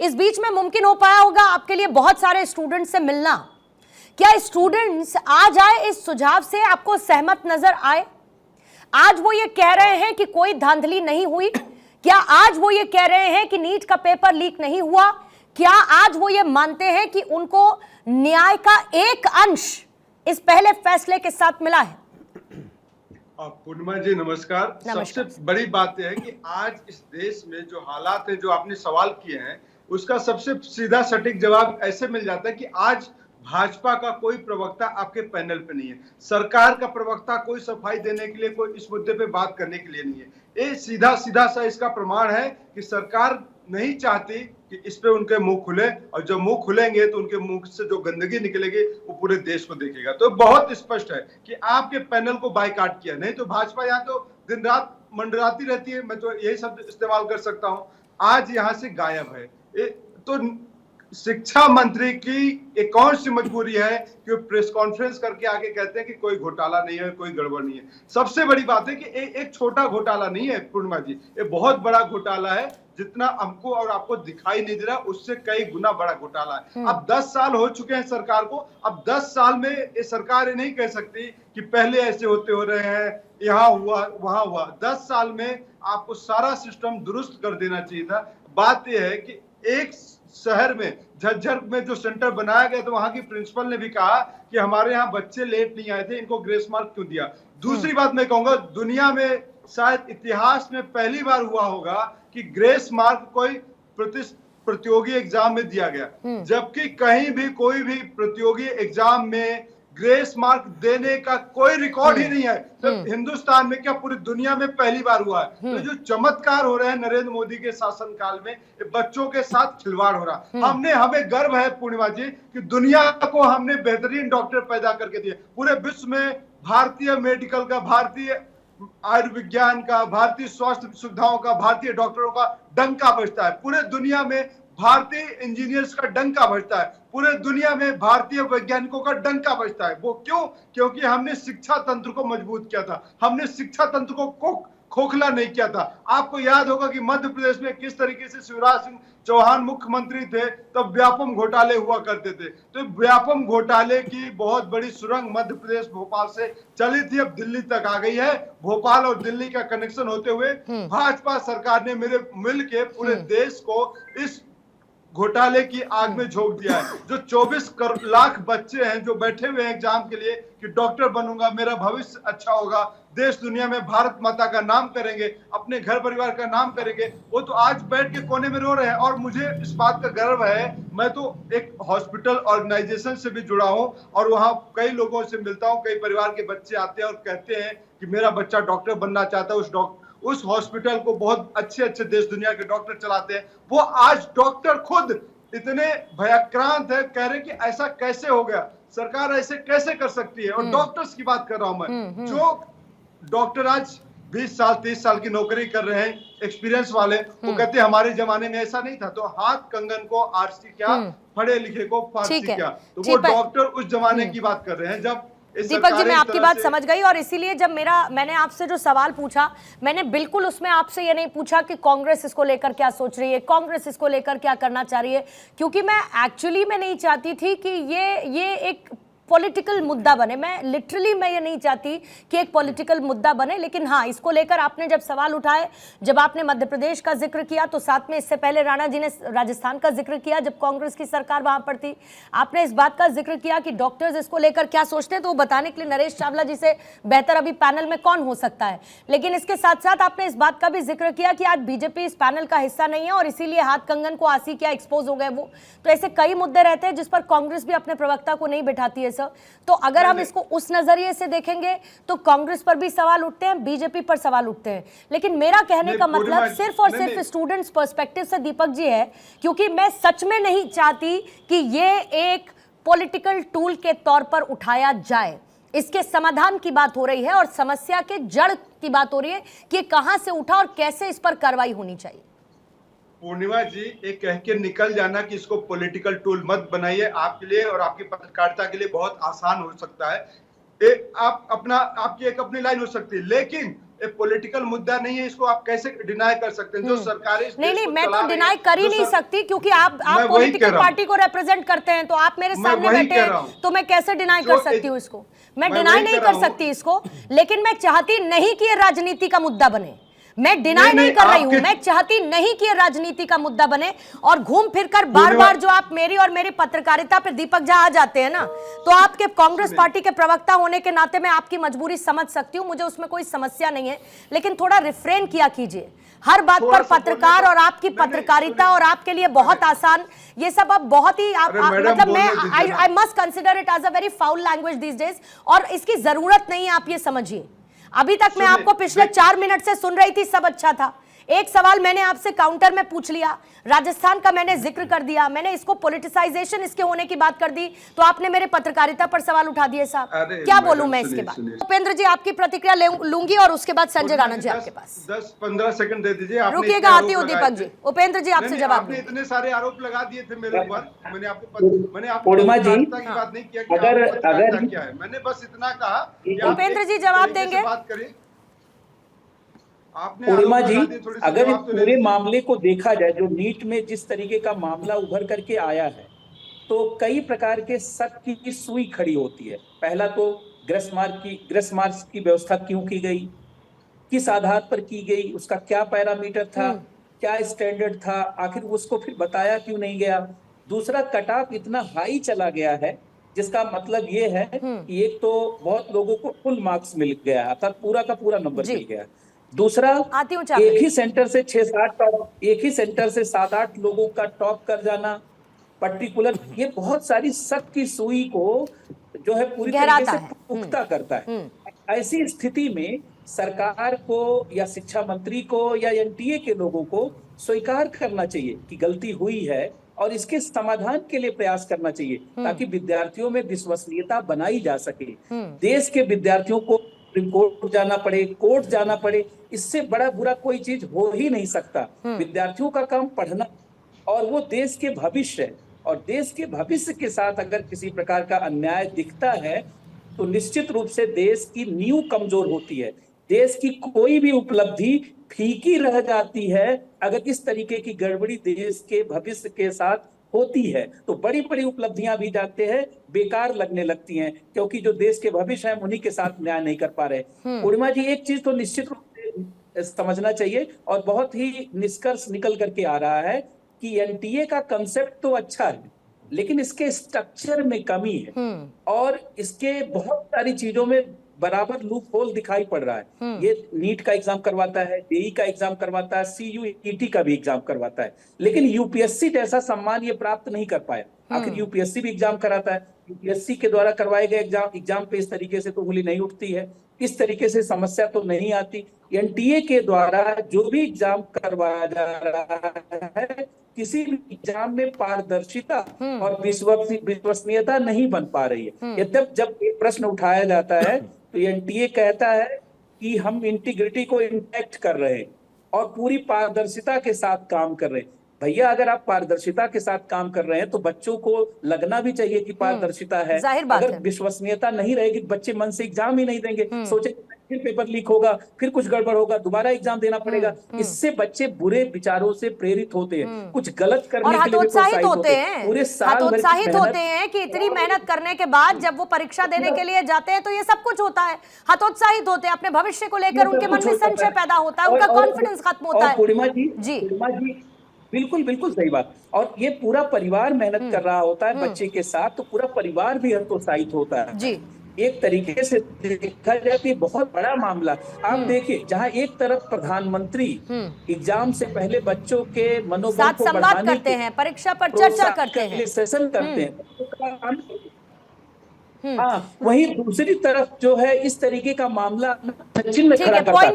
इस बीच में मुमकिन हो पाया होगा आपके लिए बहुत सारे स्टूडेंट्स से मिलना। क्या स्टूडेंट्स आज आए इस सुझाव से आपको सहमत नजर आए? आज वो ये कह रहे हैं कि कोई धांधली नहीं हुई? क्या आज वो ये कह रहे हैं कि नीट का पेपर लीक नहीं हुआ? क्या आज वो ये मानते हैं कि उनको न्याय का एक अंश इस पहले फैसले के साथ मिला है? पूर्णिमा जी नमस्कार। सबसे बड़ी बात यह है कि आज इस देश में जो हालात है, जो आपने सवाल किए हैं, उसका सबसे सीधा सटीक जवाब ऐसे मिल जाता है कि आज भाजपा का कोई प्रवक्ता आपके पैनल पे नहीं है। सरकार का प्रवक्ता कोई सफाई देने के लिए, कोई इस मुद्दे पे बात करने के लिए नहीं है। ये सीधा सीधा सा इसका प्रमाण है कि सरकार नहीं चाहती कि इस पे उनके मुंह खुले, और जब मुंह खुलेंगे तो उनके मुंह से जो गंदगी निकलेगी वो पूरे देश को देखेगा। तो बहुत स्पष्ट है कि आपके पैनल को बायकॉट किया, नहीं तो भाजपा यहाँ तो दिन रात मंडराती रहती है, मैं तो यही शब्द इस्तेमाल कर सकता हूँ। आज यहाँ से गायब है। तो शिक्षा मंत्री की एक कौन सी मजबूरी है कि प्रेस कॉन्फ्रेंस करके आके कहते हैं कि कोई घोटाला नहीं है, कोई गड़बड़ नहीं है। सबसे बड़ी बात है कि एक छोटा घोटाला नहीं है पूर्णिमा जी, ये बहुत बड़ा घोटाला है। जितना हमको और आपको दिखाई नहीं दे रहा, उससे कई गुना बड़ा घोटाला है। अब 10 साल हो चुके हैं सरकार को। अब 10 साल में ये सरकार ये नहीं कह सकती कि पहले ऐसे होते हो रहे हैं, यहाँ हुआ वहां हुआ। 10 साल में आपको सारा सिस्टम दुरुस्त कर देना चाहिए था। बात यह है कि एक शहर में, झज्जर में जो सेंटर बनाया गया तो वहां की प्रिंसिपल ने भी कहा कि हमारे यहाँ बच्चे लेट नहीं आए थे, इनको ग्रेस मार्क क्यों दिया। दूसरी बात मैं कहूंगा, दुनिया में शायद इतिहास में पहली बार हुआ होगा कि ग्रेस मार्क कोई प्रतियोगी एग्जाम में दिया गया, जबकि कहीं भी कोई भी प्रतियोगी एग्जाम में ग्रेस मार्क देने का कोई रिकॉर्ड ही नहीं है। सिर्फ हिंदुस्तान में क्या पूरी दुनिया में पहली बार हुआ है। तो जो चमत्कार हो रहे हैं नरेंद्र मोदी के शासनकाल में, बच्चों के साथ खिलवाड़ हो रहा। हमें गर्व है पूर्णिमा जी कि दुनिया को हमने बेहतरीन डॉक्टर पैदा करके दिए। पूरे विश्व में भारतीय मेडिकल का, भारतीय आयुर्विज्ञान का, भारतीय स्वास्थ्य सुविधाओं का, भारतीय डॉक्टरों का डंका बजता है। पूरे दुनिया में भारतीय इंजीनियर्स का डंका बजता है। पूरे दुनिया में भारतीय वैज्ञानिकों का डंका बजता है। वो क्यों? क्योंकि हमने शिक्षा तंत्र को मजबूत किया था, हमने शिक्षा तंत्र को खोखला नहीं किया था। आपको याद होगा कि मध्य प्रदेश में किस तरीके से शिवराज सिंह चौहान मुख्यमंत्री थे, तब व्यापम घोटाले हुआ करते थे। तो व्यापम घोटाले की बहुत बड़ी सुरंग मध्य प्रदेश भोपाल से चली थी, अब दिल्ली तक आ गई है। भोपाल और दिल्ली का कनेक्शन होते हुए भाजपा सरकार ने मिल के पूरे देश को इस घोटाले की आग में झोंक दिया है। जो 24 लाख बच्चे हैं जो बैठे हुए हैं एग्जाम के लिए कि डॉक्टर बनूंगा, मेरा भविष्य अच्छा होगा, देश दुनिया में भारत माता का नाम करेंगे, अपने घर परिवार का नाम करेंगे, वो तो आज बैठ के कोने में रो रहे हैं। और मुझे इस बात का गर्व है, मैं तो एक हॉस्पिटल ऑर्गेनाइजेशन से भी जुड़ा हूं और वहां कई लोगों से मिलता हूं। कई परिवार के बच्चे आते हैं और कहते हैं कि मेरा बच्चा डॉक्टर बनना चाहता है। उस हॉस्पिटल को बहुत अच्छे देश दुनिया के डॉक्टर चलाते हैं। वो आज डॉक्टर खुद इतने भयाक्रांत है, कह रहे कि ऐसा कैसे हो गया, सरकार ऐसे कैसे कर सकती है। और डॉक्टर्स की बात कर रहा हूं मैं, जो डॉक्टर आज 20 साल 30 साल की नौकरी कर रहे हैं, एक्सपीरियंस वाले, वो कहते हैं हमारे जमाने में ऐसा नहीं था। तो हाथ कंगन को आरसी क्या, पढ़े लिखे को फारसी क्या। तो वो डॉक्टर उस जमाने की बात कर रहे हैं जब दीपक जी, मैं आपकी बात समझ गई। और इसीलिए जब मैंने आपसे जो सवाल पूछा, मैंने बिल्कुल उसमें आपसे ये नहीं पूछा कि कांग्रेस इसको लेकर क्या सोच रही है, कांग्रेस इसको लेकर क्या करना चाह रही है, क्योंकि मैं एक्चुअली नहीं चाहती थी कि ये एक पॉलिटिकल मुद्दा बने। मैं लिटरली ये नहीं चाहती कि एक पॉलिटिकल मुद्दा बने। लेकिन हाँ, इसको लेकर आपने जब सवाल उठाए, जब आपने मध्य प्रदेश का जिक्र किया, तो साथ में इससे पहले राणा जी ने राजस्थान का जिक्र किया जब कांग्रेस की सरकार वहां पर थी। आपने इस बात का जिक्र किया कि डॉक्टर्स इसको लेकर क्या सोचते हैं, तो वो बताने के लिए नरेश चावला जी से बेहतर अभी पैनल में कौन हो सकता है। लेकिन इसके साथ साथ आपने इस बात का भी जिक्र किया कि आज बीजेपी इस पैनल का हिस्सा नहीं है और इसीलिए हाथ कंगन को आसी क्या एक्सपोज हो गए वो। तो ऐसे कई मुद्दे रहते हैं जिस पर कांग्रेस भी अपने प्रवक्ता को नहीं बैठाती है। तो अगर हम इसको उस नजरिए से देखेंगे तो कांग्रेस पर भी सवाल उठते हैं, बीजेपी पर सवाल उठते हैं। लेकिन मेरा कहने का मतलब सिर्फ और सिर्फ स्टूडेंट्स पर्सपेक्टिव से दीपक जी है, क्योंकि मैं सच में नहीं चाहती कि ये एक पॉलिटिकल टूल के तौर पर उठाया जाए। इसके समाधान की बात हो रही है और समस्या के जड़ की बात हो रही है कि कहां से उठा और कैसे इस पर कार्रवाई होनी चाहिए। पूर्णिमा जी, एक कह के निकल जाना कि इसको पॉलिटिकल टूल मत बनाइए, आपके लिए और आपकी पत्रकारिता के लिए बहुत आसान हो सकता है। आपकी एक अपनी लाइन हो सकती है, लेकिन एक पॉलिटिकल मुद्दा नहीं है, इसको आप कैसे डिनाई कर सकते हैं? जो सरकारें नहीं, मैं तो डिनाई कर ही नहीं सकती, क्योंकि आप पॉलिटिकल पार्टी को रिप्रेजेंट करते हैं, तो आप मेरे सामने बैठे हैं, तो मैं कैसे डिनाई कर सकती हूँ इसको? मैं डिनाई नहीं कर सकती इसको, लेकिन मैं चाहती नहीं कि ये राजनीति का मुद्दा बने। मैं डिनाई नहीं कर रही हूं, मैं चाहती नहीं कि राजनीति का मुद्दा बने। और घूम फिरकर बार बार जो आप मेरी और मेरी पत्रकारिता पे दीपक झा आ जाते हैं ना, तो आपके कांग्रेस पार्टी के प्रवक्ता होने के नाते मैं आपकी मजबूरी समझ सकती हूं, मुझे उसमें कोई समस्या नहीं है, लेकिन थोड़ा रिफ्रेन किया कीजिए हर बात पर। पत्रकार और आपकी पत्रकारिता और आपके लिए बहुत आसान, ये सब अब बहुत ही मतलब मैं I must consider it as a very foul language these days, और इसकी जरूरत नहीं है, आप ये समझिए। अभी तक मैं आपको पिछले 4 मिनट से सुन रही थी, सब अच्छा था। एक सवाल मैंने आपसे काउंटर में पूछ लिया, राजस्थान का मैंने जिक्र कर दिया, मैंने इसको पॉलिटिसाइजेशन इसके होने की बात कर दी, तो आपने मेरे पत्रकारिता पर सवाल उठा दिए साहब। क्या बोलूं मैं इसके बाद? उपेंद्र जी आपकी प्रतिक्रिया लूंगी और उसके बाद संजय राणा जी आपके पास 10-15 सेकंड दे दीजिए। रुकिएगा, आती हूँ दीपक जी। उपेंद्र जी आपसे जवाब। आपने इतने सारे आरोप लगा दिए थे मेरे ऊपर, मैंने आपको पूर्णिमा जी की बात नहीं किया कि अगर क्या है, मैंने बस इतना कहा। उपेंद्र जी जवाब देंगे? बात करें पूर्णिमा जी, अगर इस पूरे मामले को देखा जाए, जो नीट में जिस तरीके का मामला उभर करके आया है, तो कई प्रकार के शक की सुई खड़ी होती है। पहला तो ग्रेस मार्क्स की व्यवस्था क्यों की गई, किस आधार पर की गई, उसका क्या पैरामीटर था, क्या स्टैंडर्ड था, आखिर उसको फिर बताया क्यों नहीं गया। दूसरा, कट ऑफ इतना हाई चला गया है, जिसका मतलब ये है कि एक तो बहुत लोगों को फुल मार्क्स मिल गया, अर्थात पूरा का पूरा नंबर मिल गया। दूसरा, एक ही सेंटर से 6-7 टॉप, एक ही सेंटर से 7-8 लोगों का टॉप कर जाना पर्टिकुलर, ये बहुत सारी शक की सुई को जो है पूरी तरीके से पुख्ता करता है। ऐसी स्थिति में सरकार को या शिक्षा मंत्री को या एनटीए के लोगों को स्वीकार करना चाहिए कि गलती हुई है और इसके समाधान के लिए प्रयास करना चाहिए, ताकि विद्यार्थियों में विश्वसनीयता बनाई जा सके। देश के विद्यार्थियों को सुप्रीम कोर्ट जाना पड़े, कोर्ट जाना पड़े, इससे बड़ा बुरा कोई चीज हो ही नहीं सकता। विद्यार्थियों का काम पढ़ना, और वो देश के भविष्य है, और देश के भविष्य के साथ अगर किसी प्रकार का अन्याय दिखता है तो निश्चित रूप से देश की नींव कमजोर होती है। देश की कोई भी उपलब्धि फीकी रह जाती है अगर इस तरीके की गड़बड़ी देश के भविष्य के साथ होती है, तो बड़ी बड़ी उपलब्धियां भी जाते हैं बेकार लगने लगती हैं, क्योंकि जो देश के भविष्य है उन्हीं के साथ न्याय नहीं कर पा रहे। पूर्णिमा जी, एक चीज तो निश्चित रूप से समझना चाहिए, और बहुत ही निष्कर्ष निकल करके आ रहा है कि एनटीए का कंसेप्ट तो अच्छा है, लेकिन इसके स्ट्रक्चर में कमी है, और इसके बहुत सारी चीजों में बराबर लूप होल दिखाई पड़ रहा है। ये नीट का एग्जाम करवाता है, जेईई का एग्जाम करवाता है, सीयूईटी का भी एग्जाम करवाता है, लेकिन यूपीएससी जैसा सम्मान ये प्राप्त नहीं कर पाया। आखिर यूपीएससी भी एग्जाम कराता है, यूपीएससी के द्वारा करवाए गए एग्जाम पे इस तरीके से तो उंगली नहीं उठती है, इस तरीके से समस्या तो नहीं आती। एनटीए के द्वारा जो भी एग्जाम करवाया जा रहा है, किसी भी एग्जाम में पारदर्शिता और विश्वसनीयता नहीं बन पा रही है। यद्यप जब एक प्रश्न उठाया जाता है तो एनटीए कहता है कि हम इंटीग्रिटी को इंटैक्ट कर रहे हैं और पूरी पारदर्शिता के साथ काम कर रहे हैं। भैया, अगर आप पारदर्शिता के साथ काम कर रहे हैं तो बच्चों को लगना भी चाहिए कि पारदर्शिता है। अगर विश्वसनीयता नहीं रहेगी, बच्चे मन से एग्जाम ही नहीं देंगे, सोचे फिर पेपर लीक होगा, फिर कुछ गड़बड़ होगा, दोबारा एग्जाम देना पड़ेगा। इससे बच्चे बुरे विचारों से प्रेरित होते हैं, कुछ गलत करने के लिए हतोत्साहित होते हैं, पूरे साल हतोत्साहित होते हैं कि इतनी मेहनत करने के बाद जब वो परीक्षा देने के लिए जाते हैं तो ये सब कुछ होता है। हतोत्साहित होते हैं, अपने भविष्य को लेकर उनके मन में संशय पैदा होता है, उनका कॉन्फिडेंस खत्म होता है। पूर्णिमा जी बिल्कुल बिल्कुल सही बात। और ये पूरा परिवार मेहनत कर रहा होता है बच्चे के साथ, तो पूरा परिवार भी हतोत्साहित होता है जी। एक तरीके से देखा जाए तो बहुत बड़ा मामला। आप देखिए, जहां एक तरफ प्रधानमंत्री एग्जाम से पहले बच्चों के मनोबल को संवाद करते हैं, परीक्षा पर चर्चा करते हैं, सेशन करते हैं, हाँ, वहीं दूसरी तरफ जो है इस तरीके का मामला सचिन में खड़ा करता है।